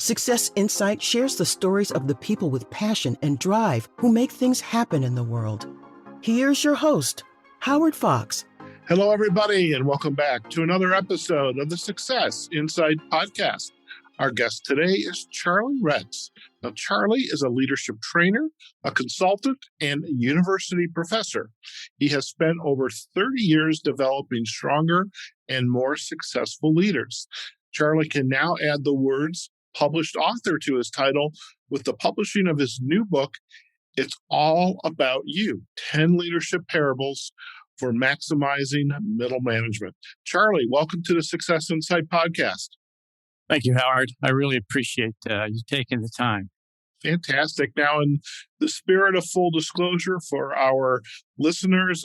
Success Insight shares the stories of the people with passion and drive who make things happen in the world. Here's your host, Howard Fox. Hello, everybody, and welcome back to another episode of the Success Insight podcast. Our guest today is Charlie Retts. Now, Charlie is a leadership trainer, a consultant, and a university professor. He has spent over 30 years developing stronger and more successful leaders. Charlie can now add the words published author to his title with the publishing of his new book, It's All About You, 10 Leadership Parables for Maximizing Middle Management. Charlie, welcome to the Success Insight podcast. Thank you, Howard. I really appreciate you taking the time. Fantastic. Now, in the spirit of full disclosure for our listeners,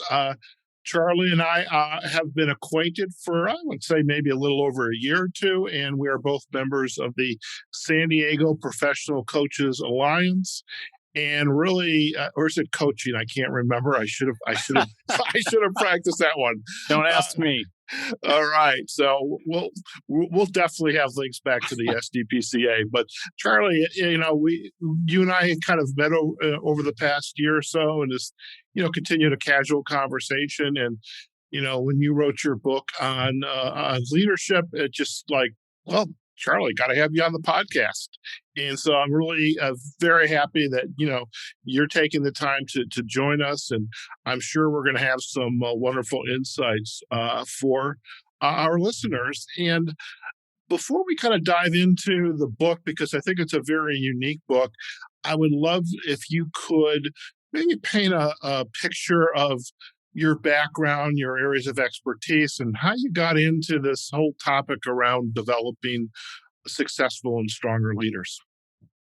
Charlie and I have been acquainted for, I would say, maybe a little over a year or two, and we are both members of the San Diego Professional Coaches Alliance. And really, or is it coaching? I can't remember. I should have practiced that one. Don't ask me. All right. So we'll definitely have links back to the SDPCA. But Charlie, you and I kind of met over the past year or so, and just continued a casual conversation. And when you wrote your book on leadership, it just like, well, Charlie, got to have you on the podcast. And so I'm really very happy that, you're taking the time to join us. And I'm sure we're going to have some wonderful insights for our listeners. And before we kind of dive into the book, because I think it's a very unique book, I would love if you could maybe paint a picture of your background, your areas of expertise, and how you got into this whole topic around developing successful and stronger leaders.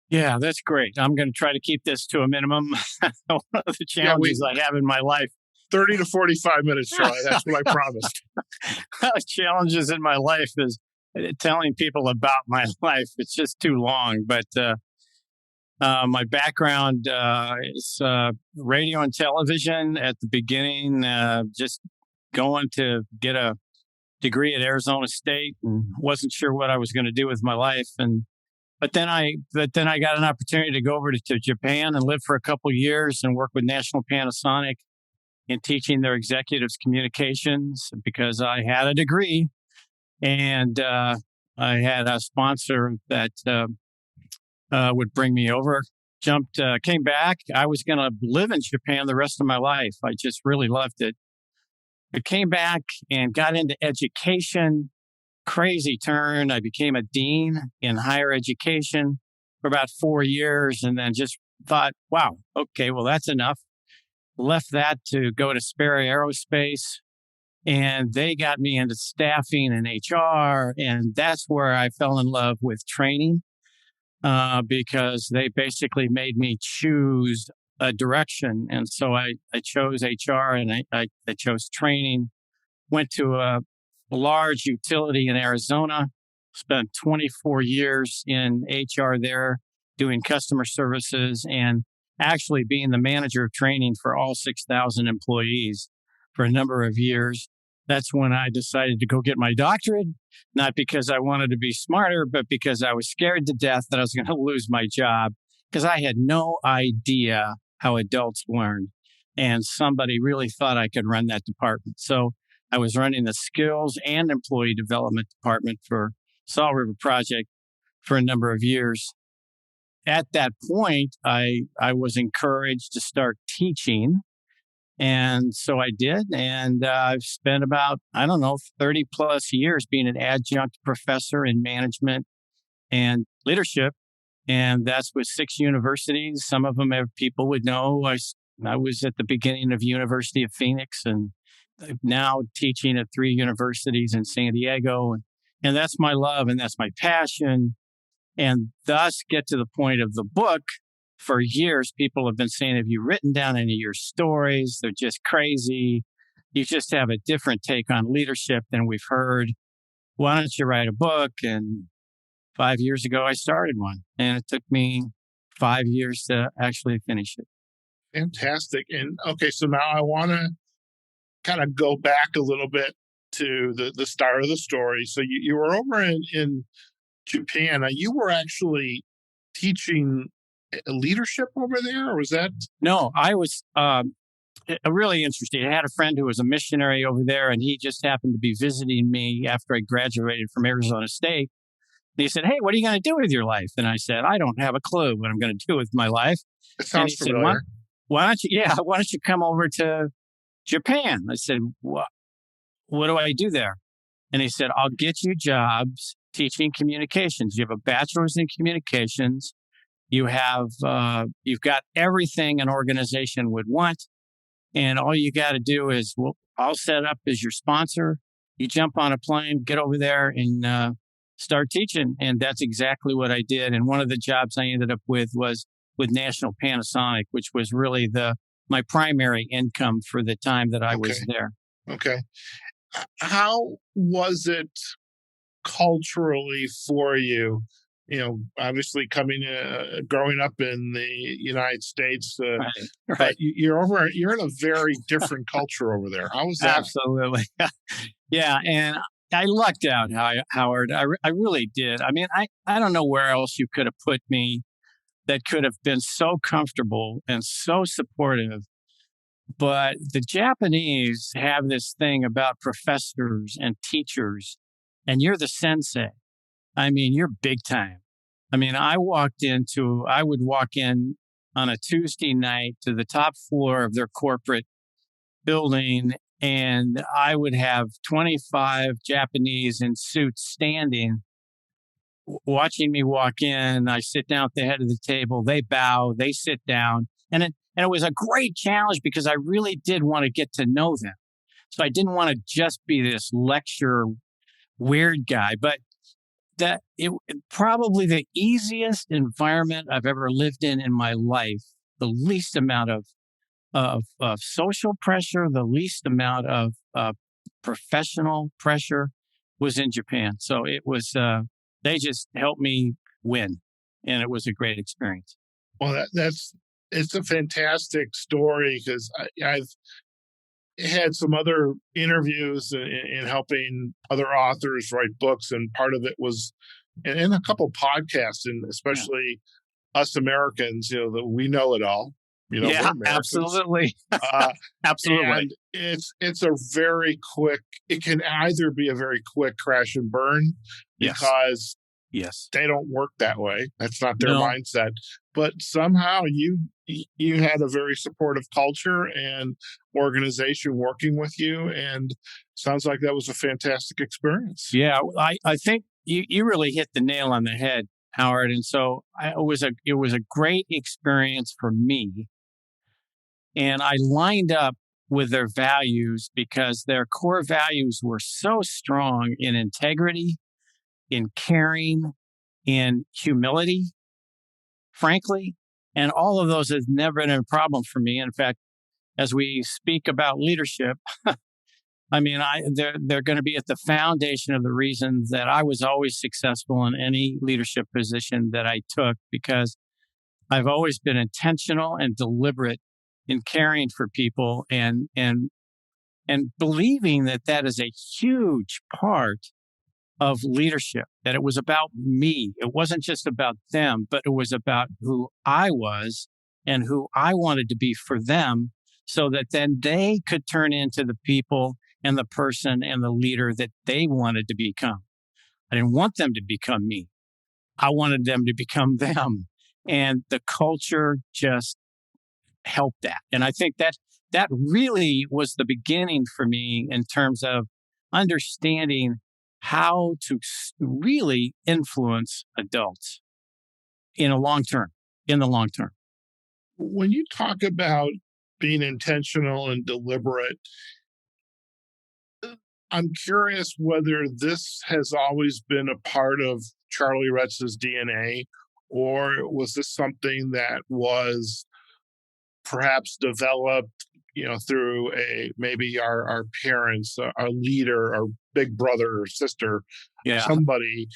Yeah, that's great. I'm going to try to keep this to a minimum. One of the challenges I have in my life. 30 to 45 minutes, Charlie. That's what I promised. The challenges in my life is telling people about my life. It's just too long. But my background is radio and television at the beginning, just going to get a degree at Arizona State and wasn't sure what I was going to do with my life. But then I got an opportunity to go over to Japan and live for a couple of years and work with National Panasonic in teaching their executives communications because I had a degree and I had a sponsor that would bring me over. Came back. I was going to live in Japan the rest of my life. I just really loved it. I came back and got into education. Crazy turn. I became a dean in higher education for about 4 years and then just thought, wow, okay, well, that's enough. Left that to go to Sperry Aerospace. And they got me into staffing and HR. And that's where I fell in love with training. Because they basically made me choose a direction. And so I chose HR and I chose training, went to a large utility in Arizona, spent 24 years in HR there doing customer services and actually being the manager of training for all 6,000 employees for a number of years. That's when I decided to go get my doctorate, not because I wanted to be smarter, but because I was scared to death that I was going to lose my job because I had no idea how adults learned. And somebody really thought I could run that department. So I was running the skills and employee development department for Saw River Project for a number of years. At that point, I was encouraged to start teaching. And so I did. And I've spent about, 30 plus years being an adjunct professor in management and leadership. And that's with 6 universities. Some of them people would know. I was at the beginning of University of Phoenix and now teaching at 3 universities in San Diego. And that's my love and that's my passion. And thus get to the point of the book. For years, people have been saying, have you written down any of your stories? They're just crazy. You just have a different take on leadership than we've heard. Why don't you write a book? And 5 years ago, I started one. And it took me 5 years to actually finish it. Fantastic. And okay, so now I want to kind of go back a little bit to the start of the story. So you were over in Japan. Now, you were actually teaching leadership over there, or was that? No, I was really interested. I had a friend who was a missionary over there, and he just happened to be visiting me after I graduated from Arizona State. And he said, "Hey, what are you going to do with your life?" And I said, "I don't have a clue what I'm going to do with my life." It And he sounds said, familiar. why don't you, yeah, why don't you come over to Japan? I said, what do I do there? And he said, I'll get you jobs teaching communications. You have a bachelor's in communications. You have, you've got everything an organization would want. And all you got to do is, well, I'll set up as your sponsor. You jump on a plane, get over there and start teaching. And that's exactly what I did. And one of the jobs I ended up with was with National Panasonic, which was really my primary income for the time that I was there. Okay. How was it culturally for you? Obviously growing up in the United States, Right. but you're in a very different culture over there. How was that? Absolutely. Yeah. And I lucked out, Howard. I really did. I mean, I don't know where else you could have put me that could have been so comfortable and so supportive. But the Japanese have this thing about professors and teachers, and you're the sensei. I mean, you're big time. I mean, I would walk in on a Tuesday night to the top floor of their corporate building, and I would have 25 Japanese in suits standing, watching me walk in. I sit down at the head of the table. They bow, they sit down. And it was a great challenge because I really did want to get to know them. So I didn't want to just be this lecture weird guy, but probably the easiest environment I've ever lived in my life, the least amount of social pressure, the least amount of professional pressure was in Japan. So it was, they just helped me win. And it was a great experience. Well, it's a fantastic story because I've had some other interviews in helping other authors write books, and part of it was in a couple podcasts, and especially us Americans, that we know it all. Yeah, we're Americans. absolutely. Absolutely. And it's a very quick. It can either be a very quick crash and burn because they don't work that way. That's not their mindset. But somehow you had a very supportive culture and organization working with you, and sounds like that was a fantastic experience. Yeah, I think you really hit the nail on the head, Howard. And so it was a great experience for me. And I lined up with their values because their core values were so strong in integrity, in caring, in humility, frankly. And all of those has never been a problem for me. In fact, as we speak about leadership, I mean, they're going to be at the foundation of the reasons that I was always successful in any leadership position that I took, because I've always been intentional and deliberate in caring for people and believing that is a huge part of leadership, that it was about me. It wasn't just about them, but it was about who I was and who I wanted to be for them, so that then they could turn into the people and the person and the leader that they wanted to become. I didn't want them to become me. I wanted them to become them. And the culture just helped that. And I think that really was the beginning for me in terms of understanding how to really influence adults in the long term. When you talk about being intentional and deliberate, I'm curious whether this has always been a part of Charlie Retts' DNA, or was this something that was perhaps developed, through maybe our parents, our leader, our big brother or sister, somebody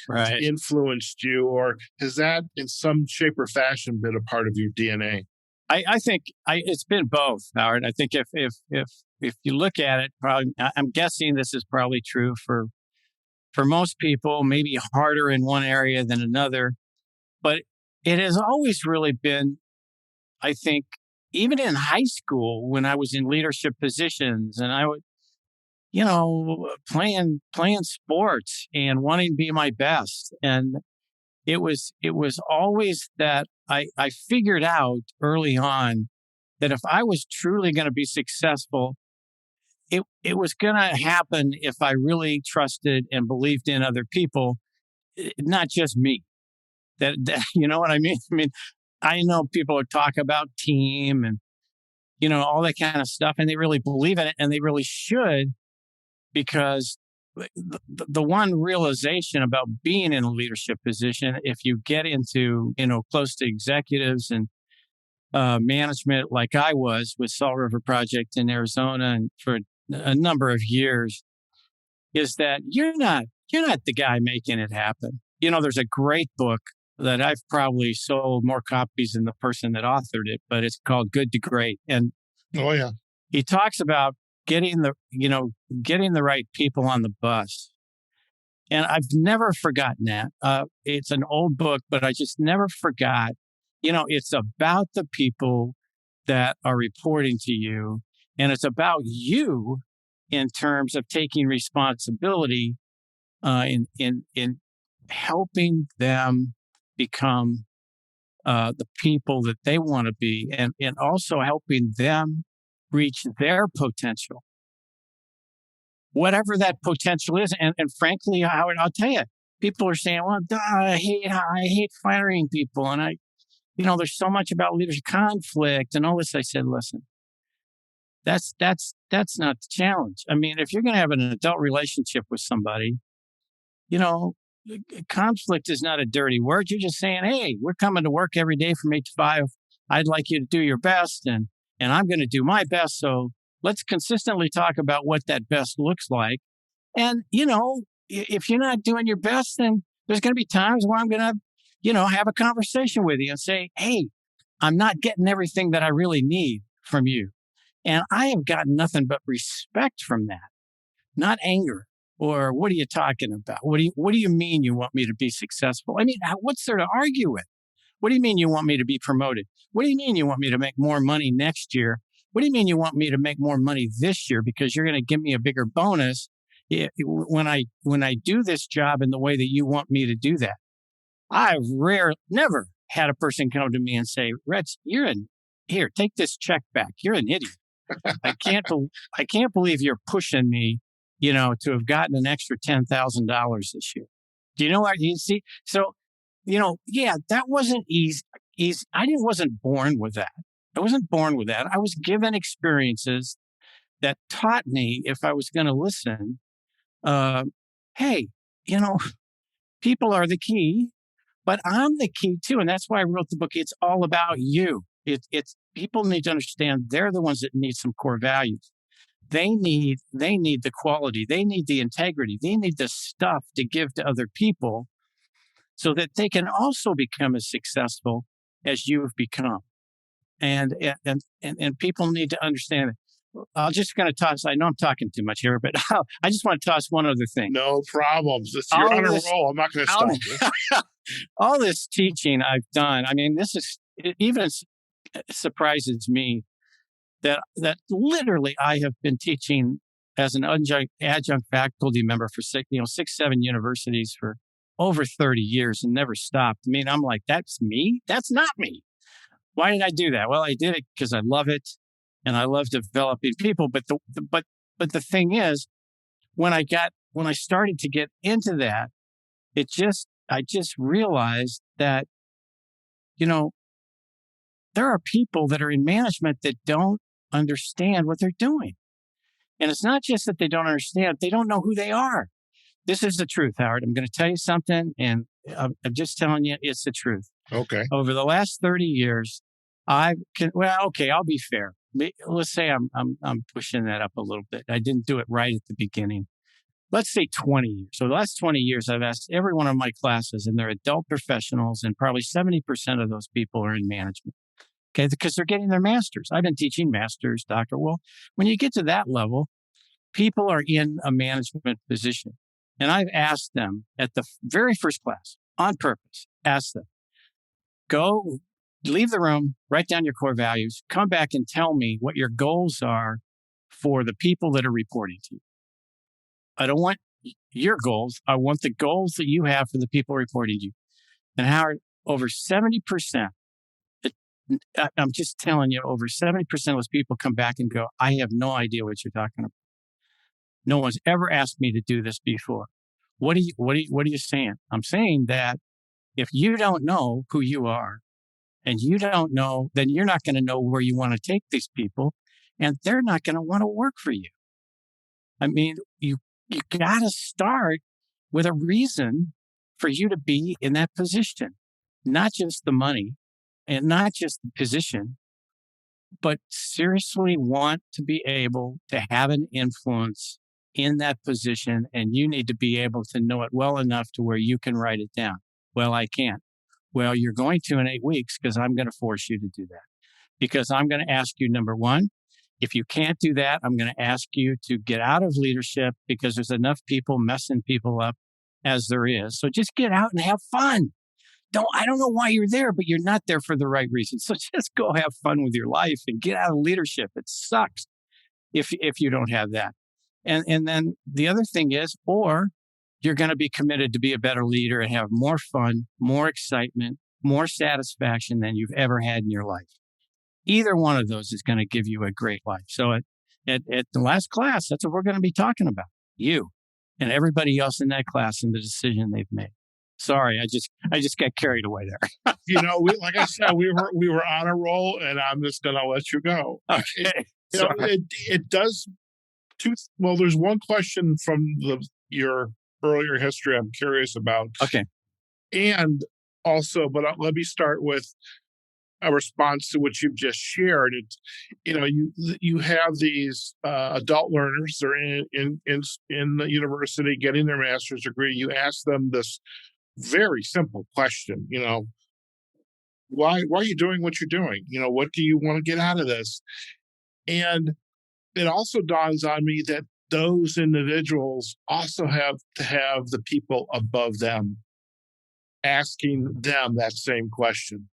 influenced you, or has that in some shape or fashion been a part of your DNA? I think it's been both, Howard. I think if you look at it, probably, I'm guessing this is probably true for for most people, maybe harder in one area than another. But it has always really been, I think, even in high school when I was in leadership positions and I would, playing sports and wanting to be my best. And it was always that I figured out early on that if I was truly going to be successful, it was going to happen if I really trusted and believed in other people, not just me. That you know what I mean? I mean, I know people talk about team and all that kind of stuff, and they really believe in it, and they really should, because the one realization about being in a leadership position, if you get into close to executives and management, like I was with Salt River Project in Arizona, and for a number of years, is that you're not the guy making it happen. There's a great book that I've probably sold more copies than the person that authored it, but it's called Good to Great. And oh yeah, he talks about getting the right people on the bus. And I've never forgotten that. It's an old book, but I just never forgot. It's about the people that are reporting to you, and it's about you in terms of taking responsibility in helping them become the people that they want to be, and also helping them reach their potential, whatever that potential is. And frankly, Howard, I'll tell you, people are saying, well, I hate firing people. And there's so much about leadership conflict and all this. I said, listen, that's not the challenge. I mean, if you're going to have an adult relationship with somebody, conflict is not a dirty word. You're just saying, hey, we're coming to work every day from 8 to 5. I'd like you to do your best, and I'm going to do my best. So let's consistently talk about what that best looks like. And, if you're not doing your best, then there's going to be times where I'm going to, have a conversation with you and say, hey, I'm not getting everything that I really need from you. And I have gotten nothing but respect from that, not anger. Or what are you talking about? What do you mean you want me to be successful? I mean, what's there to argue with? What do you mean you want me to be promoted? What do you mean you want me to make more money next year? What do you mean you want me to make more money this year because you're going to give me a bigger bonus when I do this job in the way that you want me to do that? I've never had a person come to me and say, Retts, here, take this check back. You're an idiot. I can't believe you're pushing me, to have gotten an extra $10,000 this year. Do you know what you see? So, that wasn't easy. I wasn't born with that. I wasn't born with that. I was given experiences that taught me, if I was going to listen, hey, people are the key, but I'm the key too. And that's why I wrote the book. It's all about you. It's people need to understand they're the ones that need some core values. They need the quality. They need the integrity. They need the stuff to give to other people so that they can also become as successful as you've become. And people need to understand it. I'm just going to toss, I know I'm talking too much here, but I just want to toss one other thing. No problems. You're on a roll. I'm not going to stop you. All this teaching I've done, I mean, it even surprises me that literally I have been teaching as an adjunct faculty member for 7 universities for over 30 years and never stopped. I mean, I'm like, that's me? That's not me. Why did I do that? Well, I did it because I love it and I love developing people. But the thing is, when I started to get into that, I just realized that, there are people that are in management that don't understand what they're doing. And it's not just that they don't understand, they don't know who they are. This is the truth, Howard. I'm going to tell you something, and I'm just telling you it's the truth. Okay. Over the last 30 years, I'll be fair. Let's say I'm pushing that up a little bit. I didn't do it right at the beginning. Let's say 20 years. So the last 20 years, I've asked every one of my classes, and they're adult professionals, and probably 70% of those people are in management. Okay, because they're getting their masters. I've been teaching masters, doctor. Well, when you get to that level, people are in a management position. And I've asked them at the very first class on purpose, ask them, go leave the room, write down your core values, come back and tell me what your goals are for the people that are reporting to you. I don't want your goals. I want the goals that you have for the people reporting to you. And Howard, over 70%, I'm just telling you, over 70% of those people come back and go, I have no idea what you're talking about. No one's ever asked me to do this before. What are you saying? I'm saying that if you don't know who you are and you don't know, then you're not going to know where you want to take these people, and they're not going to want to work for you. I mean, you got to start with a reason for you to be in that position, not just the money and not just the position, but seriously want to be able to have an influence in that position. And you need to be able to know it well enough to where you can write it down. Well, I can't. Well, you're going to in 8 weeks because I'm going to force you to do that. Because I'm going to ask you, number one, if you can't do that, I'm going to ask you to get out of leadership because there's enough people messing people up as there is. So just get out and have fun. I don't know why you're there, but you're not there for the right reason. So just go have fun with your life and get out of leadership. It sucks if you don't have that. And then the other thing is, or you're going to be committed to be a better leader and have more fun, more excitement, more satisfaction than you've ever had in your life. Either one of those is going to give you a great life. So at the last class, that's what we're going to be talking about. You and everybody else in that class and the decision they've made. Sorry, I just got carried away there. Like I said, we were on a roll, and I'm just going to let you go. Okay. It does there's one question from your earlier history I'm curious about. Okay. And also, but let me start with a response to what you've just shared. You have these adult learners. They're in the university getting their master's degree. You ask them this very simple question. Why are you doing what you're doing? What do you want to get out of this? And it also dawns on me that those individuals also have to have the people above them asking them that same question.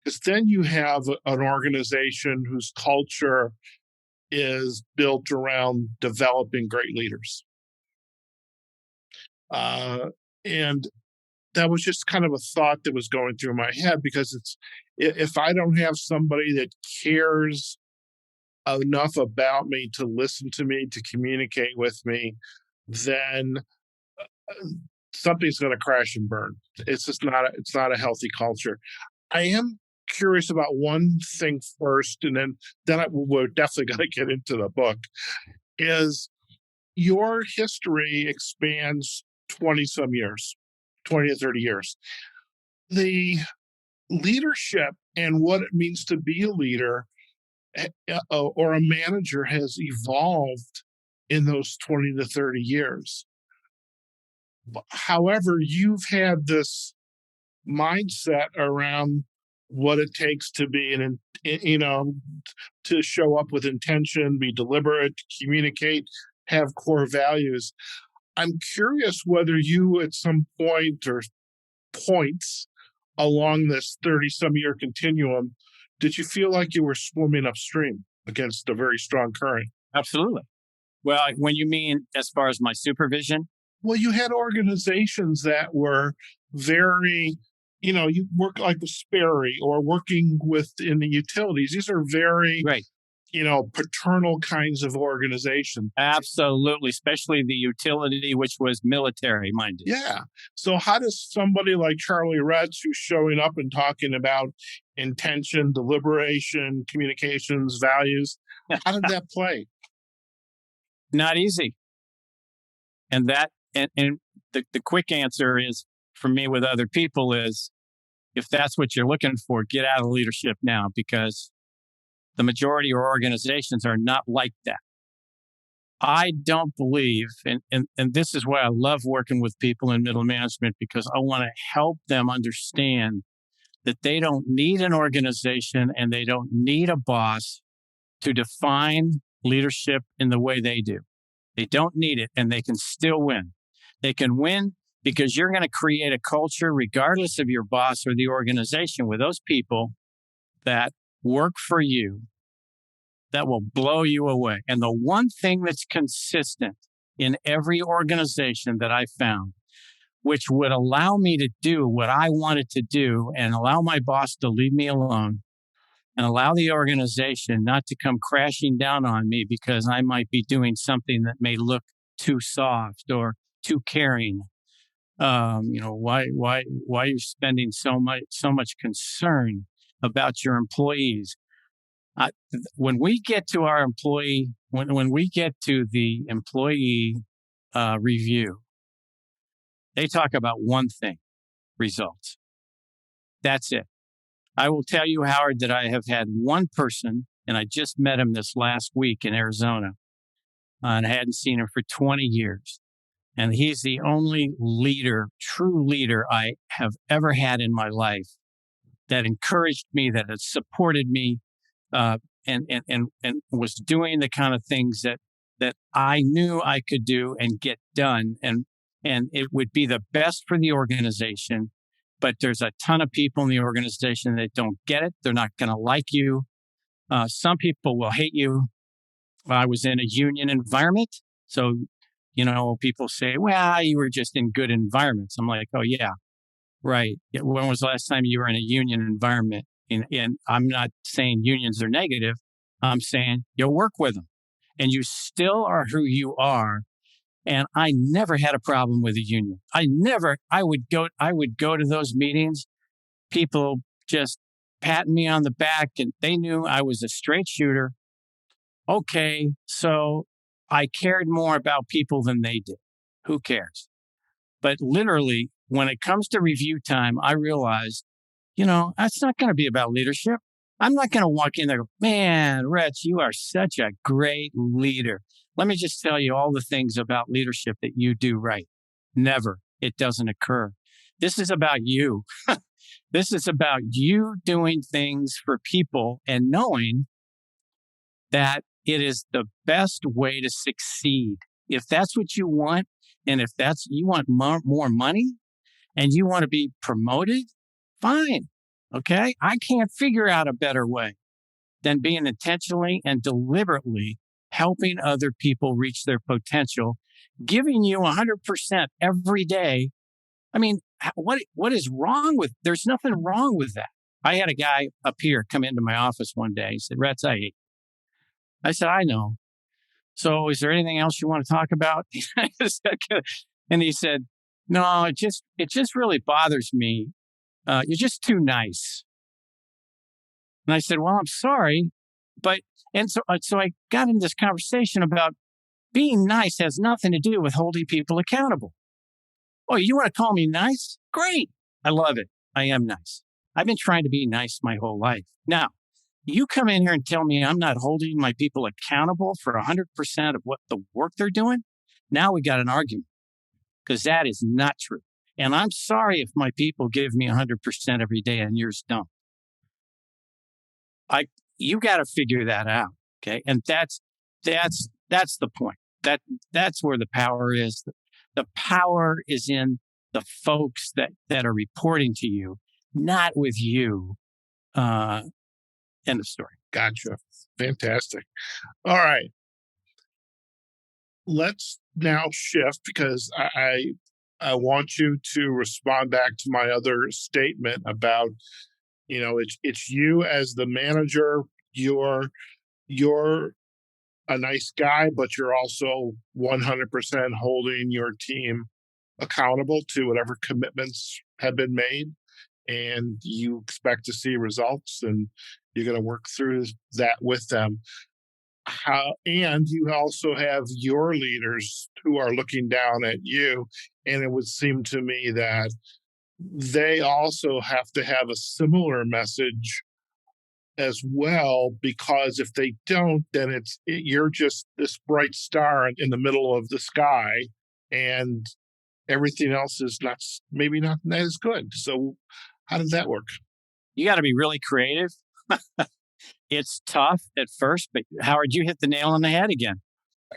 Because then you have an organization whose culture is built around developing great leaders. And that was just kind of a thought that was going through my head, because if I don't have somebody that cares enough about me to listen to me, to communicate with me, then something's going to crash and burn. It's just not a healthy culture. I am curious about one thing first, and then we're definitely going to get into the book. Is your history expands 20 some years, 20 to 30 years. The leadership and what it means to be a leader or a manager has evolved in those 20 to 30 years. However, you've had this mindset around what it takes to be to show up with intention, be deliberate, communicate, have core values. I'm curious whether you at some point or points along this 30-some year continuum, did you feel like you were swimming upstream against a very strong current? Absolutely. Well, when you mean as far as my supervision? Well, you had organizations that were very, you work like with Sperry or working in the utilities. These are very, right, paternal kinds of organizations. Absolutely, especially the utility, which was military minded. Yeah. So how does somebody like Charlie Retts, who's showing up and talking about intention, deliberation, communications, values, how did that play? Not easy. And the quick answer is, for me with other people, is if that's what you're looking for, get out of leadership now, because the majority of organizations are not like that. I don't believe, and this is why I love working with people in middle management, because I want to help them understand that they don't need an organization and they don't need a boss to define leadership in the way they do. They don't need it, and they can still win. They can win because you're going to create a culture, regardless of your boss or the organization, with those people that work for you that will blow you away. And the one thing that's consistent in every organization that I found, which would allow me to do what I wanted to do and allow my boss to leave me alone and allow the organization not to come crashing down on me because I might be doing something that may look too soft or too caring. Why are you spending so much concern about your employees? When we get to our employee, when we get to the employee review, they talk about one thing: results. That's it. I will tell you, Howard, that I have had one person, and I just met him this last week in Arizona, and I hadn't seen him for 20 years. And he's the only true leader I have ever had in my life that encouraged me, that has supported me, and was doing the kind of things that I knew I could do and get done. And it would be the best for the organization. But there's a ton of people in the organization that don't get it. They're not going to like you. Some people will hate you. I was in a union environment. So, people say, well, you were just in good environments. I'm like, oh, yeah, right. When was the last time you were in a union environment? And I'm not saying unions are negative. I'm saying you'll work with them and you still are who you are. And I never had a problem with a union. I would go to those meetings, people just patting me on the back, and they knew I was a straight shooter. Okay, so I cared more about people than they did. Who cares? But literally, when it comes to review time, I realized, that's not going to be about leadership. I'm not going to walk in there and go, man, Retts, you are such a great leader. Let me just tell you all the things about leadership that you do right. Never. It doesn't occur. This is about you. This is about you doing things for people and knowing that it is the best way to succeed. If that's what you want, and if you want more money and you want to be promoted, fine. Okay. I can't figure out a better way than being intentionally and deliberately helping other people reach their potential, giving you 100% every day. I mean, what is wrong with, there's nothing wrong with that. I had a guy up here come into my office one day. He said, Retts, I hate you. I said, I know. So is there anything else you want to talk about? And he said, no, it just really bothers me. You're just too nice. And I said, well, I'm sorry. So I got into this conversation about being nice has nothing to do with holding people accountable. Oh, you want to call me nice? Great. I love it. I am nice. I've been trying to be nice my whole life. Now, you come in here and tell me I'm not holding my people accountable for 100% of what the work they're doing. Now we got an argument, because that is not true. And I'm sorry if my people give me 100% every day and yours don't. You got to figure that out. Okay. And that's the point. That's where the power is. The power is in the folks that are reporting to you, not with you. End of story. Gotcha. Fantastic. All right. Let's now shift, because I want you to respond back to my other statement about, it's you as the manager. You're a nice guy, but you're also 100% holding your team accountable to whatever commitments have been made, and you expect to see results, and you're going to work through that with them. And you also have your leaders who are looking down at you, and it would seem to me that they also have to have a similar message as well, because if they don't, then you're just this bright star in the middle of the sky, and everything else is maybe not as good. So how does that work? You got to be really creative. It's tough at first, but Howard, you hit the nail on the head again.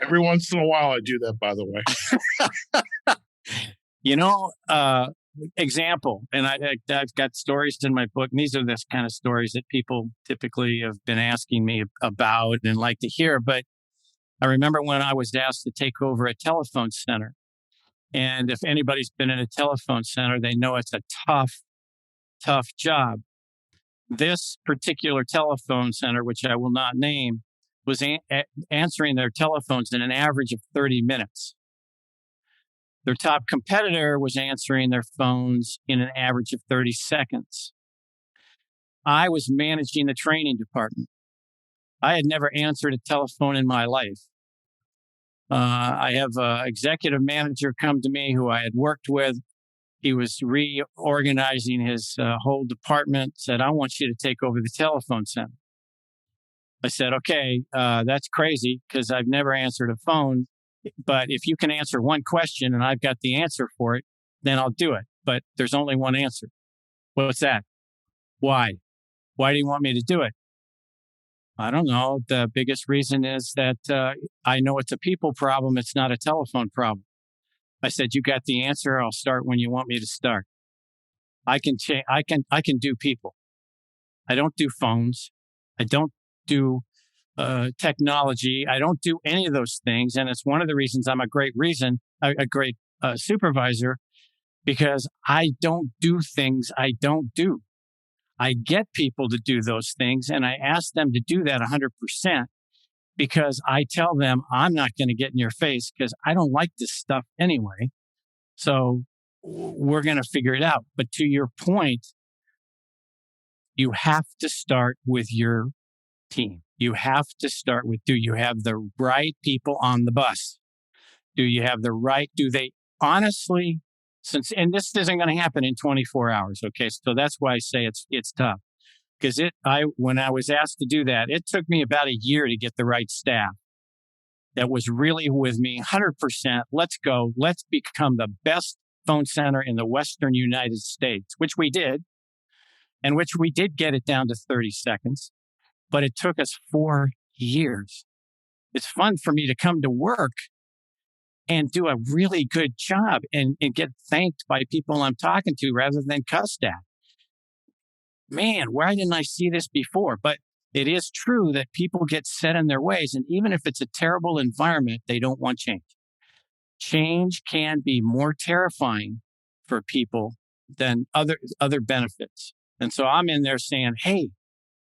Every once in a while, I do that, by the way. You know, example, and I've got stories in my book. And these are the kind of stories that people typically have been asking me about and like to hear. But I remember when I was asked to take over a telephone center. And if anybody's been in a telephone center, they know it's a tough job. This particular telephone center, which I will not name, was answering their telephones in an average of 30 minutes. Their top competitor was answering their phones in an average of 30 seconds. I was managing the training department. I had never answered a telephone in my life. I have an executive manager come to me who I had worked with. He was reorganizing his whole department, said, I want you to take over the telephone center. I said, okay, that's crazy because I've never answered a phone. But if you can answer one question and I've got the answer for it, then I'll do it. But there's only one answer. What's that? Why? Why do you want me to do it? I don't know. The biggest reason is that I know it's a people problem. It's not a telephone problem. I said, you got the answer. I'll start when you want me to start. I can do people. I don't do phones. I don't do technology. I don't do any of those things. And it's one of the reasons I'm a great supervisor, because I don't do things I don't do. I get people to do those things, and I ask them to do that 100% because I tell them I'm not going to get in your face because I don't like this stuff anyway. So we're going to figure it out. But to your point, you have to start with your team. You have to start with, do you have the right people on the bus? Do you have the right, do they honestly, and this isn't going to happen in 24 hours. Okay. So that's why I say it's tough, because when I was asked to do that, it took me about a year to get the right staff that was really with me 100%. Let's go. Let's become the best phone center in the Western United States, which we did, and which we did get it down to 30 seconds, but it took us 4 years. It's fun for me to come to work and do a really good job and get thanked by people I'm talking to rather than cussed at. Man, why didn't I see this before? But it is true that people get set in their ways. And even if it's a terrible environment, they don't want change. Change can be more terrifying for people than other benefits. And so I'm in there saying, hey,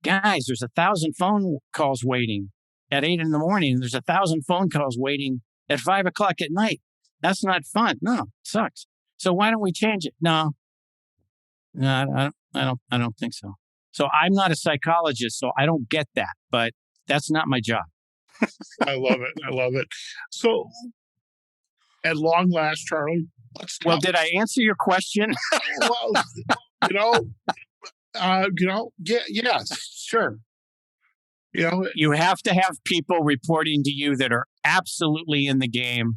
guys, there's 1,000 phone calls waiting at 8 a.m. and there's 1,000 phone calls waiting at 5 o'clock at night. That's not fun. No, it sucks. So why don't we change it? No, I don't think so. So I'm not a psychologist, so I don't get that, but that's not my job. I love it. So at long last, Charlie, let's talk. Well, did I answer your question? Well, yes, sure. You have to have people reporting to you that are absolutely in the game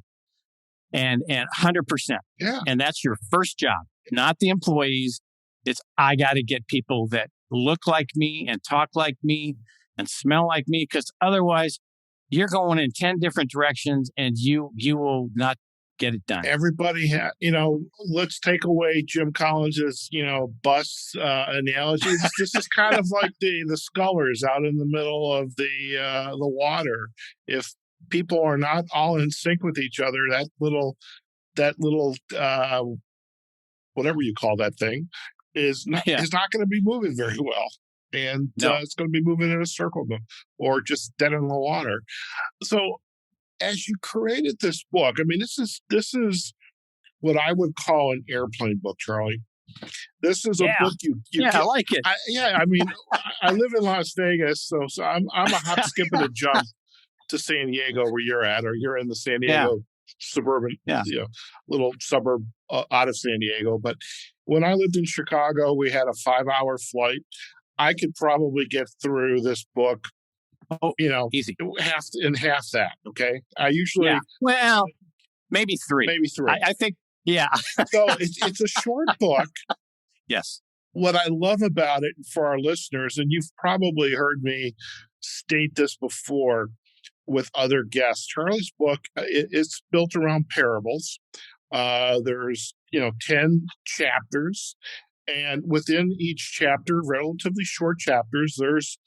and 100%. Yeah. And that's your first job, not the employees. It's, I got to get people that look like me and talk like me and smell like me, because otherwise you're going in 10 different directions and you will not get it done. Everybody let's take away Jim Collins's, bus analogy. This is kind of like the scullers out in the middle of the water. If people are not all in sync with each other, that little whatever you call that thing is not going to be moving very well. And it's going to be moving in a circle or just dead in the water. So as you created this book, I mean, this is what I would call an airplane book, Charlie. This is a book you I like it. I mean, I live in Las Vegas, so I'm a hop, skip, and a jump to San Diego, where you're at, or you're in the San Diego suburban, little suburb out of San Diego. But when I lived in Chicago, we had a 5-hour flight. I could probably get through this book. Easy. Half that. Okay. I usually, maybe 3. I think, So it's a short book. Yes. What I love about it for our listeners, and you've probably heard me state this before, with other guests. Charlie's book, it's built around parables. There's 10 chapters, and within each chapter, relatively short chapters, there's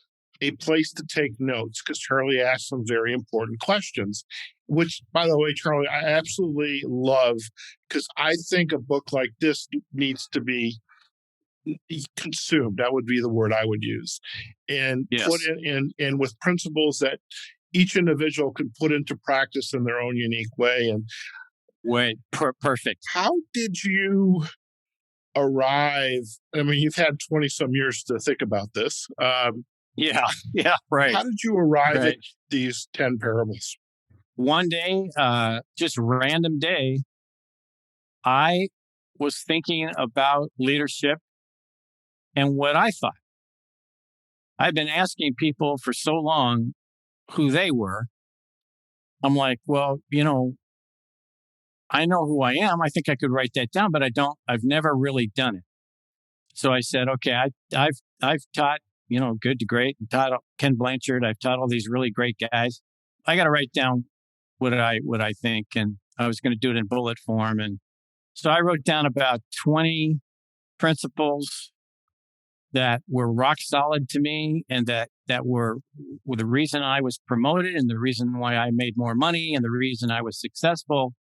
a place to take notes because Charlie asks some very important questions, which, by the way, Charlie, I absolutely love, because I think a book like this needs to be consumed. That would be the word I would use, and put in with principles that each individual can put into practice in their own unique way. And perfect. How did you arrive? I mean, you've had 20 some years to think about this. Right. How did you arrive at these 10 parables? One day, just random day, I was thinking about leadership and what I thought. I've been asking people for so long who they were. I'm like, well, I know who I am. I think I could write that down, but I don't. I've never really done it. So I said, okay, I've taught, Good to Great, and taught Ken Blanchard. I've taught all these really great guys. I got to write down what I think, and I was going to do it in bullet form. And so I wrote down about 20 principles that were rock solid to me, and that were the reason I was promoted, and the reason why I made more money, and the reason I was successful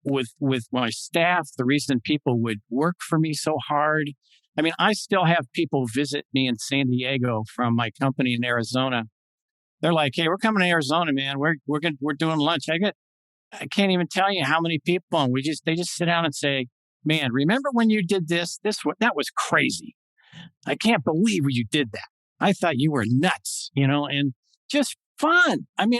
with my staff, the reason people would work for me so hard. I mean, I still have people visit me in San Diego from my company in Arizona. They're like, "Hey, we're coming to Arizona, man. We're doing lunch." I can't even tell you how many people, and they just sit down and say, "Man, remember when you did this? That was crazy. I can't believe you did that. I thought you were nuts," and just fun. I mean,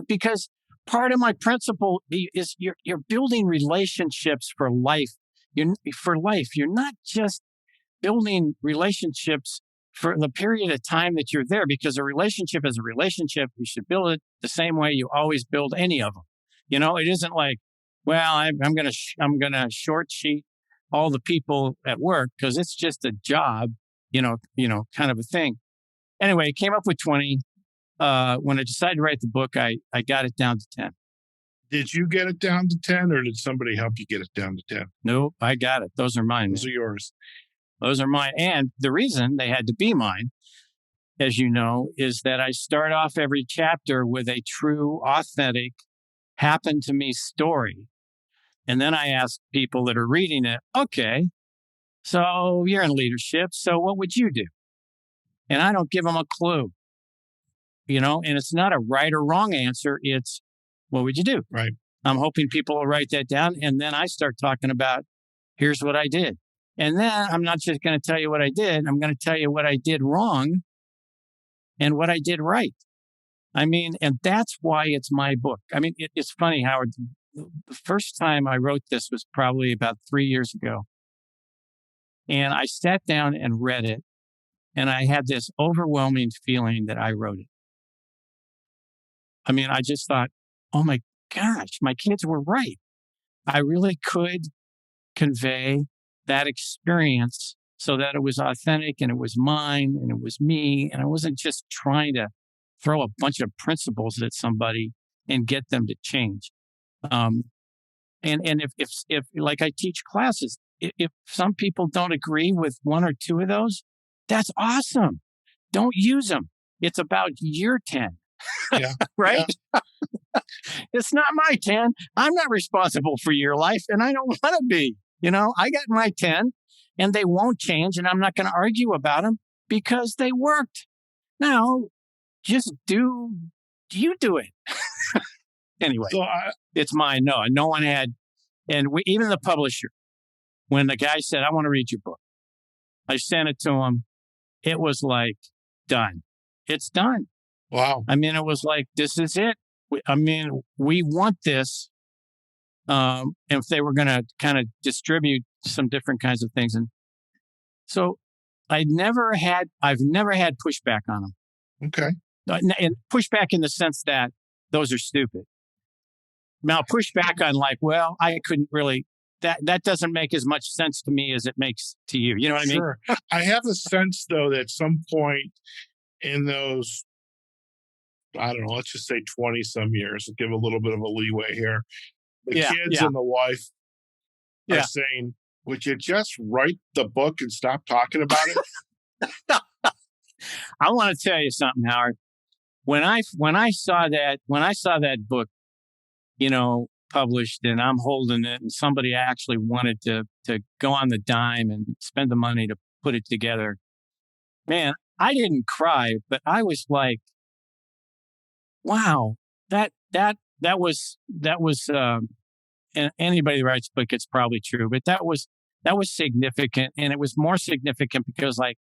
because part of my principle is you're building relationships for life. You're not just building relationships for the period of time that you're there, because a relationship is a relationship. You should build it the same way you always build any of them. It isn't like, well, I'm gonna short sheet all the people at work because it's just a job, kind of a thing. Anyway, came up with 20. When I decided to write the book, I got it down to 10. Did you get it down to 10, or did somebody help you get it down to 10? Nope, I got it. Those are mine. Those are yours. Those are mine. And the reason they had to be mine, as you know, is that I start off every chapter with a true, authentic, happened to me story. And then I ask people that are reading it, okay, so you're in leadership, so what would you do? And I don't give them a clue, and it's not a right or wrong answer. It's, what would you do? Right. I'm hoping people will write that down. And then I start talking about, here's what I did. And then I'm not just going to tell you what I did. I'm going to tell you what I did wrong and what I did right. I mean, and that's why it's my book. I mean, it's funny, Howard. The first time I wrote this was probably about 3 years ago. And I sat down and read it. And I had this overwhelming feeling that I wrote it. I mean, I just thought, oh my gosh, my kids were right. I really could convey that experience so that it was authentic and it was mine and it was me. And I wasn't just trying to throw a bunch of principles at somebody and get them to change. And if like I teach classes, if some people don't agree with one or two of those, that's awesome. Don't use them. It's about your 10. Yeah. Right? Yeah. It's not my 10. I'm not responsible for your life, and I don't want to be. I got my 10, and they won't change, and I'm not going to argue about them because they worked. Now, just you do it. Anyway, so it's mine. No one had, and even the publisher, when the guy said, I want to read your book, I sent it to him. It was like, done. It's done. Wow. I mean, it was like, this is it. We want this. If they were going to kind of distribute some different kinds of things. And so I've never had pushback on them. Okay. And pushback in the sense that those are stupid. Now, pushback on like, well, I couldn't really, that doesn't make as much sense to me as it makes to you. You know what I mean? Sure. I have a sense, though, that at some point in those I don't know, let's just say 20 some years, give a little bit of a leeway here. The Yeah, kids yeah, and the wife are yeah. saying, would you just write the book and stop talking about it? I want to tell you something, Howard. When I saw that book, published, and I'm holding it, and somebody actually wanted to go on the dime and spend the money to put it together. Man, I didn't cry, but I was like, wow, that was and anybody who writes a book, it's probably true, but that was significant, and it was more significant because, like,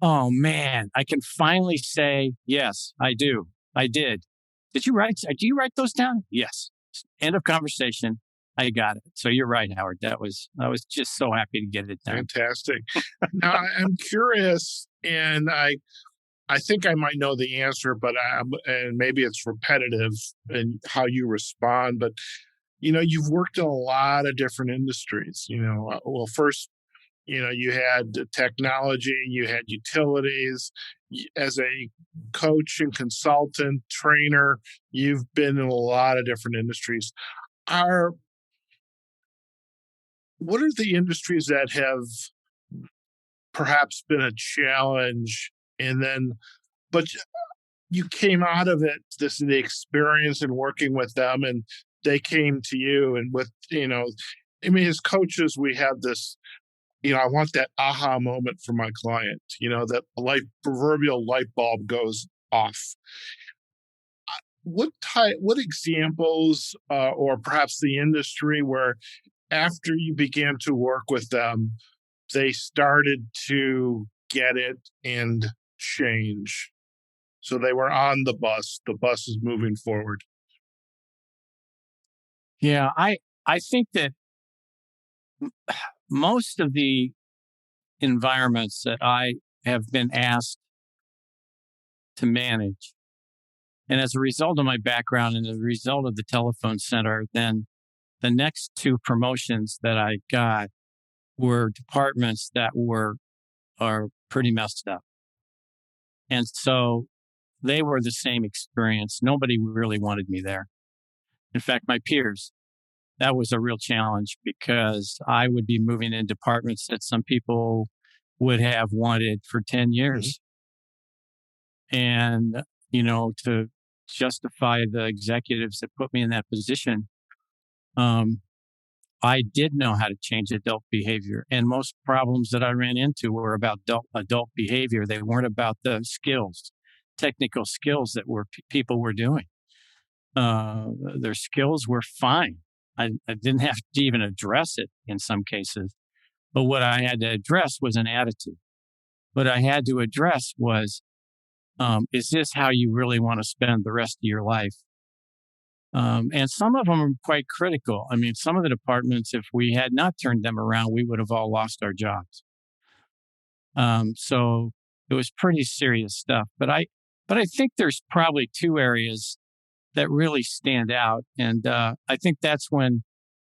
oh man, I can finally say yes, I do, I did. Do you write those down? Yes. End of conversation. I got it. So you're right, Howard. I was just so happy to get it done. Fantastic. Now, I'm curious, and I think I might know the answer, but and maybe it's repetitive in how you respond. But you've worked in a lot of different industries. Well, first, you had technology, you had utilities. As a coach and consultant, trainer, you've been in a lot of different industries. Are What are the industries that have perhaps been a challenge, and then, but you came out of it, the experience in working with them, and they came to you, and I mean, as coaches, we have this, I want that aha moment for my client, that proverbial light bulb goes off. What examples, or perhaps the industry where after you began to work with them, they started to get it and change? So they were on the bus is moving forward. Yeah, I think that most of the environments that I have been asked to manage, and as a result of my background and as a result of the telephone center, then the next two promotions that I got were departments that are pretty messed up. And so they were the same experience. Nobody really wanted me there. In fact, my peers, that was a real challenge because I would be moving in departments that some people would have wanted for 10 Mhm. years. And, to justify the executives that put me in that position, um, I did know how to change adult behavior. And most problems that I ran into were about adult behavior. They weren't about the skills, technical skills that people were doing. Their skills were fine. I didn't have to even address it in some cases. But what I had to address was an attitude. What I had to address was, is this how you really want to spend the rest of your life? And some of them are quite critical. I mean, some of the departments, if we had not turned them around, we would have all lost our jobs. So it was pretty serious stuff. But I think there's probably two areas that really stand out, and I think that's when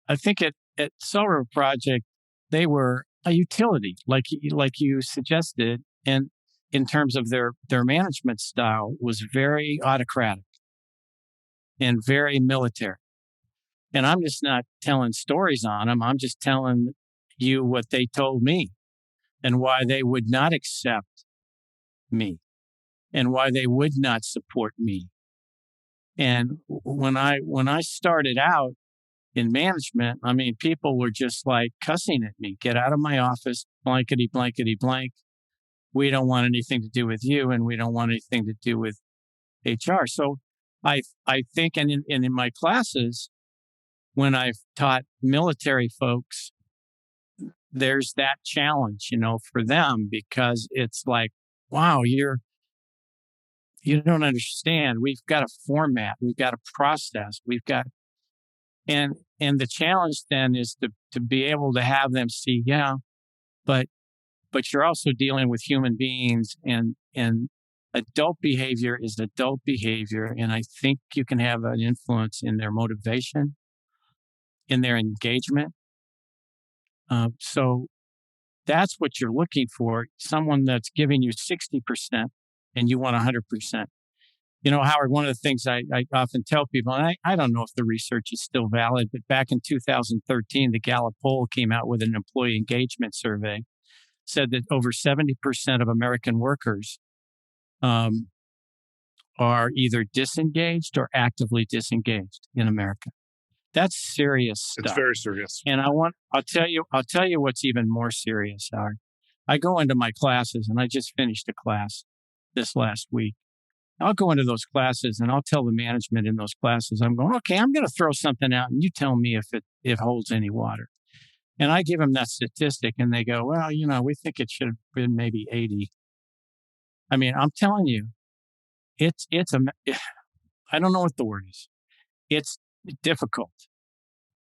I think at Solar Project they were a utility, like you suggested, and in terms of their management style was very autocratic and very military. And I'm just not telling stories on them. I'm just telling you what they told me and why they would not accept me and why they would not support me. And when I started out in management, I mean, people were just like cussing at me, get out of my office, blankety, blankety, blank. We don't want anything to do with you, and we don't want anything to do with HR. So I think, and in my classes, when I've taught military folks, there's that challenge, for them because it's like, wow, you don't understand. We've got a format, we've got a process, we've got, and the challenge then is to be able to have them see, yeah, but you're also dealing with human beings, and adult behavior is adult behavior, and I think you can have an influence in their motivation, in their engagement. So that's what you're looking for, someone that's giving you 60% and you want 100%. Howard, one of the things I often tell people, and I don't know if the research is still valid, but back in 2013, the Gallup poll came out with an employee engagement survey, said that over 70% of American workers are either disengaged or actively disengaged in America. That's serious stuff. It's very serious. And I'll tell you what's even more serious, Howard. I go into my classes, and I just finished a class this last week. I'll go into those classes and I'll tell the management in those classes, I'm going, okay, I'm going to throw something out and you tell me if it holds any water. And I give them that statistic and they go, well, we think it should have been maybe 80. I mean, I'm telling you, I don't know what the word is. It's difficult.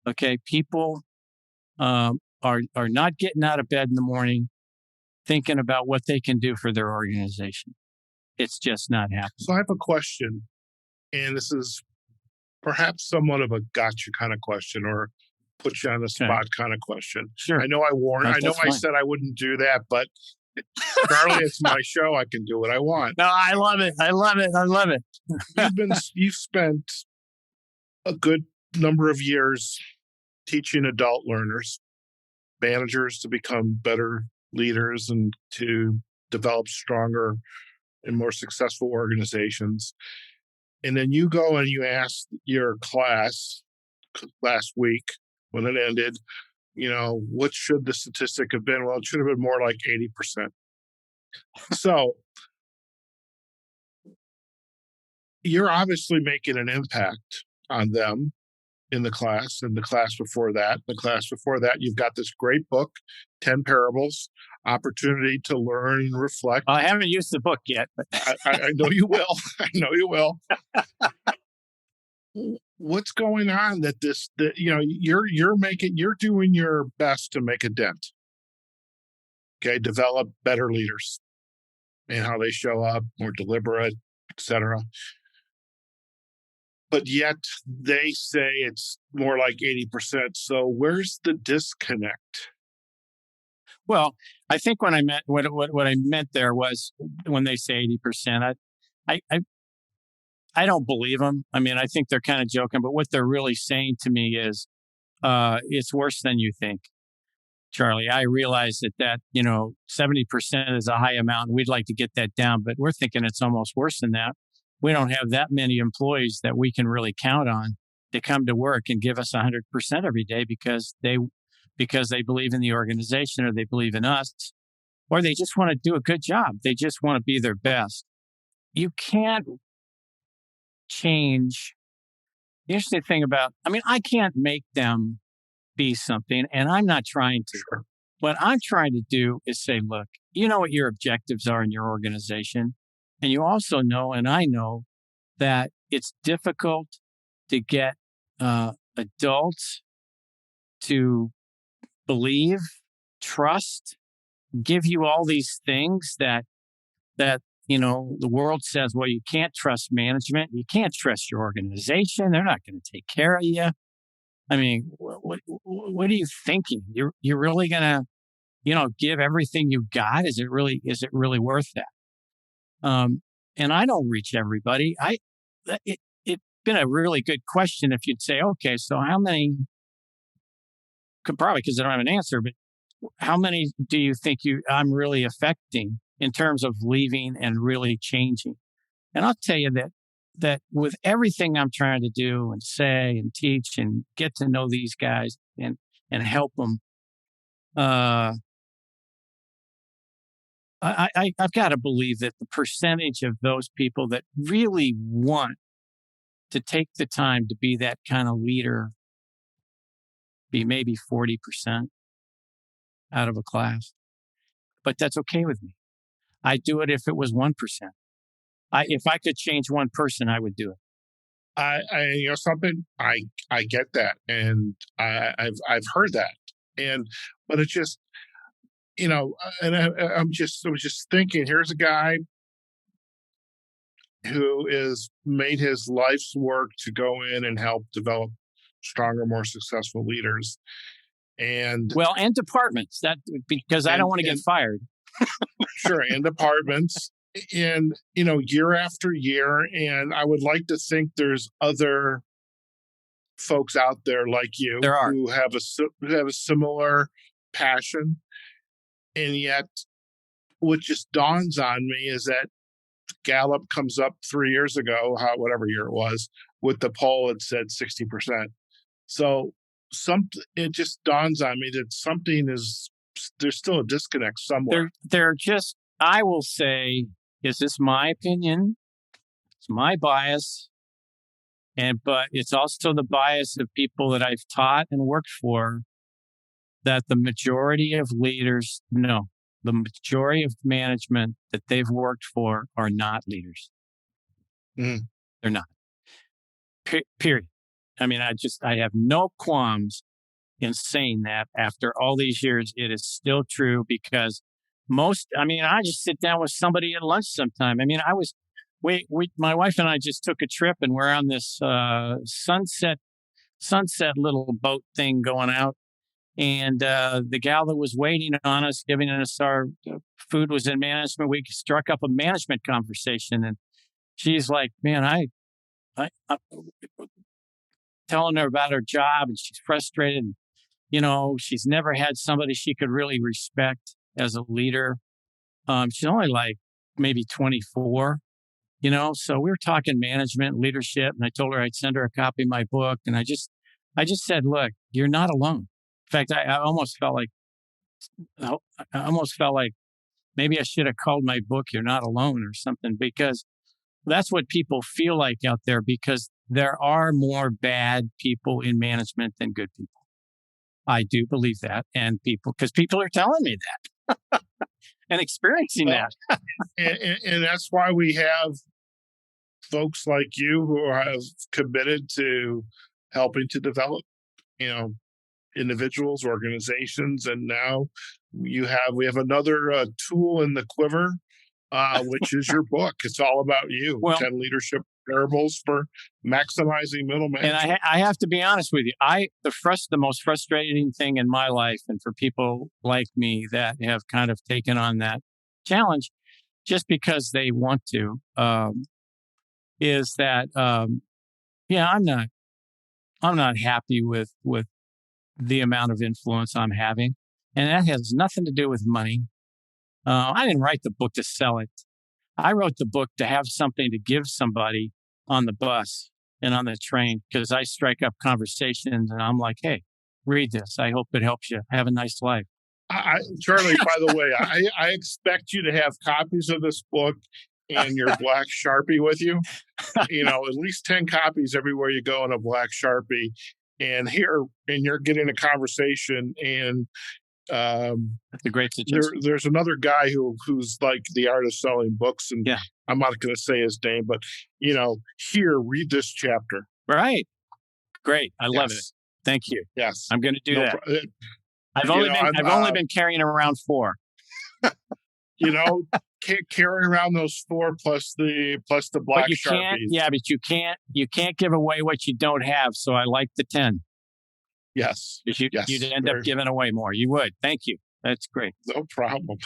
Okay. People are not getting out of bed in the morning thinking about what they can do for their organization. It's just not happening. So I have a question, and this is perhaps somewhat of a gotcha kind of question or put you on the spot kind of question. Sure. I know I warned. I know I said I wouldn't do that, but Charlie, it's my show. I can do what I want. No, I love it. I love it. I love it. You've spent a good number of years teaching adult learners, managers to become better leaders and to develop stronger and more successful organizations. And then you go and you ask your class last week when it ended, what should the statistic have been? Well, it should have been more like 80%. So you're obviously making an impact on them in the class, and the class before that. You've got this great book, 10 Parables, opportunity to learn and reflect. I haven't used the book yet, but I know you will. I know you will. What's going on you're doing your best to make a dent. Okay, develop better leaders and how they show up, more deliberate, etc. But yet they say it's more like 80%. So where's the disconnect? Well, I think what I meant there was when they say 80%, I don't believe them. I mean, I think they're kind of joking, but what they're really saying to me is, it's worse than you think, Charlie. I realize that 70% is a high amount. And we'd like to get that down, but we're thinking it's almost worse than that. We don't have that many employees that we can really count on to come to work and give us 100% every day because they believe in the organization or they believe in us, or they just want to do a good job. They just want to be their best. You can't change. The interesting thing I can't make them be something, and I'm not trying to. Sure. What I'm trying to do is say, look, you know what your objectives are in your organization. And you also know, and I know, that it's difficult to get adults to believe, trust, give you all these things that the world says, well, you can't trust management. You can't trust your organization. They're not going to take care of you. I mean, what are you thinking? You're really going to, give everything you got? Is it really worth that? And I don't reach everybody. It's been a really good question if you'd say, okay, so how many, probably because I don't have an answer, but how many do you think I'm really affecting in terms of leaving and really changing? And I'll tell you that with everything I'm trying to do and say and teach and get to know these guys and help them, I've got to believe that the percentage of those people that really want to take the time to be that kind of leader be maybe 40% out of a class. But that's okay with me. I'd do it if it was 1%. If I could change one person, I would do it. I get that, and I've heard that, but it's just. And I was just thinking, here's a guy who is made his life's work to go in and help develop stronger, more successful leaders. And departments, because I don't want to get fired. Sure. And departments. and year after year, and I would like to think there's other folks out there like you There are. who have a similar passion, and yet what just dawns on me is that Gallup comes up 3 years ago, whatever year it was, with the poll, it said 60%. So it just dawns on me that there's still a disconnect somewhere. They're just, I will say, is this my opinion? It's my bias. But it's also the bias of people that I've taught and worked for, that the majority of leaders, no, the majority of management that they've worked for are not leaders. They're not. Period. I mean, I have no qualms in saying that after all these years. It is still true because I just sit down with somebody at lunch sometime. I mean, my wife and I just took a trip, and we're on this sunset little boat thing going out. And the gal that was waiting on us, giving us our food, was in management. We struck up a management conversation, and she's like, "Man, I'm telling her about her job, and she's frustrated. She's never had somebody she could really respect as a leader. She's only like maybe 24." So we were talking management, leadership, and I told her I'd send her a copy of my book. And I just said, "Look, you're not alone." In fact, I almost felt like maybe I should have called my book "You're Not Alone" or something, because that's what people feel like out there, because there are more bad people in management than good people. I do believe that. And because people are telling me that and experiencing that. And that's why we have folks like you who have committed to helping to develop, individuals, organizations, and now we have another tool in the quiver, which is your book. It's all about you. 10 leadership parables for maximizing middle management. And I have to be honest with you. The most frustrating thing in my life, and for people like me that have kind of taken on that challenge just because they want to, is that I'm not happy with the amount of influence I'm having, and that has nothing to do with money. I didn't write the book to sell it. I wrote the book to have something to give somebody on the bus and on the train, because I strike up conversations and I'm like, "Hey, read this. I hope it helps you. Have a nice life." Charlie, by the way, I expect you to have copies of this book and your black Sharpie with you. At least 10 copies everywhere you go in a black Sharpie. And you're getting a conversation, and that's a great suggestion. There's another guy who's like the art of selling books, and I'm not going to say his name, but here, read this chapter. Right. Great. I love it. Thank you. Yes. I'm going to do that. I've only been carrying around 4. Carrying around those 4 plus the black Sharpies. But you can't give away what you don't have. So I like the 10. Yes. You'd end up giving away more. You would. Thank you. That's great. No problem.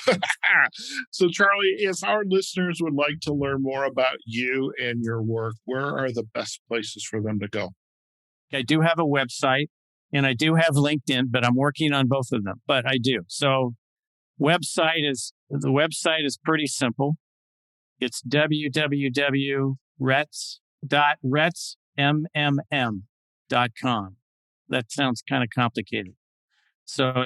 So, Charlie, if our listeners would like to learn more about you and your work, where are the best places for them to go? I do have a website, and I do have LinkedIn, but I'm working on both of them. But I do. So the website is pretty simple. It's www.retts.com. That sounds kind of complicated. So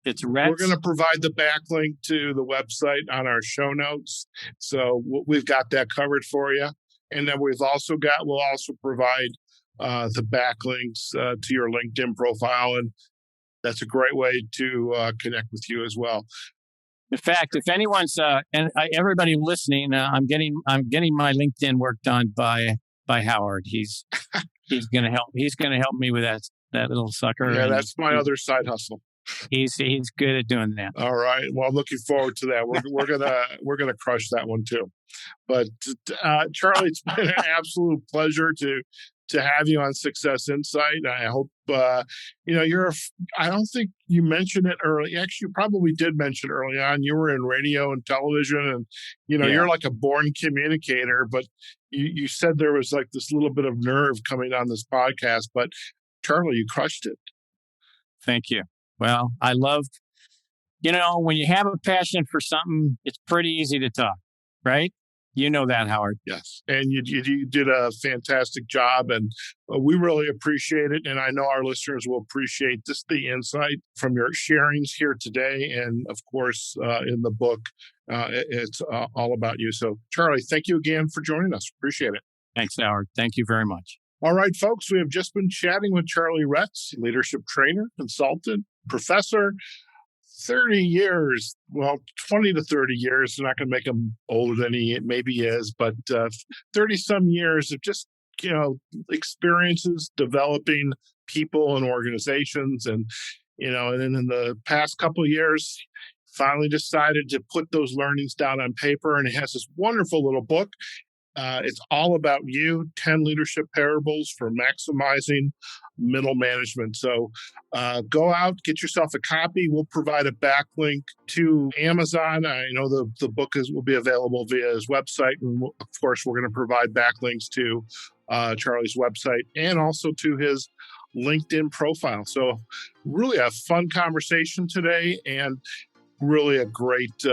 it's Retts. We're going to provide the backlink to the website on our show notes. So we've got that covered for you. And then we'll also provide the backlinks to your LinkedIn profile. And that's a great way to connect with you as well. In fact, if anyone's everybody listening, I'm getting my LinkedIn work done by Howard. He's going to help. He's going to help me with that little sucker. Yeah, that's my other side hustle. He's good at doing that. All right. Well, I'm looking forward to that. We're gonna crush that one too. But Charlie, it's been an absolute pleasure to to have you on Success Insight. I hope, I don't think you mentioned it early. Actually, you probably did mention early on. You were in radio and television, and, you're like a born communicator, but you said there was like this little bit of nerve coming on this podcast, but Charlie, you crushed it. Thank you. Well, I love, when you have a passion for something, it's pretty easy to talk, right? You know that, Howard. Yes. And you did a fantastic job, and we really appreciate it. And I know our listeners will appreciate just the insight from your sharings here today. And of course, in the book, it's all about you. So Charlie, thank you again for joining us. Appreciate it. Thanks, Howard. Thank you very much. All right, folks, we have just been chatting with Charlie Retts, leadership trainer, consultant, professor. 30 years, 20 to 30 years. I'm not going to make him older than he maybe is, but 30 some years of just, experiences developing people and organizations. And, and then in the past couple of years, finally decided to put those learnings down on paper. And he has this wonderful little book. It's all about you, 10 leadership parables for maximizing middle management. So go out, get yourself a copy. We'll provide a backlink to Amazon. I know the book will be available via his website. And of course, we're going to provide backlinks to Charlie's website and also to his LinkedIn profile. So really a fun conversation today, and really a great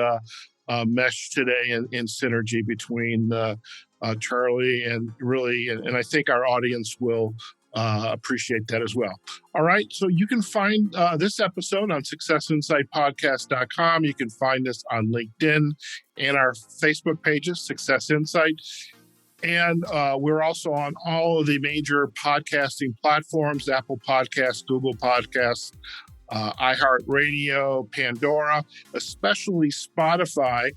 mesh today in synergy between Charlie and I think our audience will appreciate that as well. All right. So you can find this episode on successinsightpodcast.com. You can find us on LinkedIn and our Facebook pages, Success Insight. And we're also on all of the major podcasting platforms, Apple Podcasts, Google Podcasts, iHeartRadio, Pandora, especially Spotify.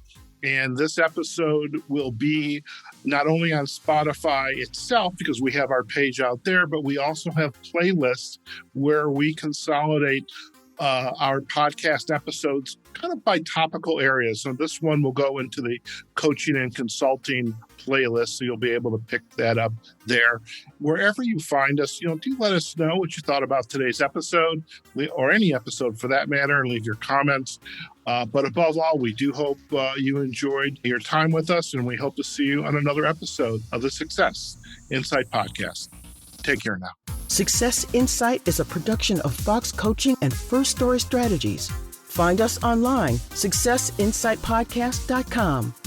And this episode will be not only on Spotify itself, because we have our page out there, but we also have playlists where we consolidate our podcast episodes kind of by topical areas. So this one will go into the coaching and consulting playlist, so you'll be able to pick that up there. Wherever you find us, do let us know what you thought about today's episode, or any episode for that matter, and leave your comments. But above all, we do hope you enjoyed your time with us, and we hope to see you on another episode of the Success Insight Podcast. Take care now. Success Insight is a production of Fox Coaching and First Story Strategies. Find us online, successinsightpodcast.com.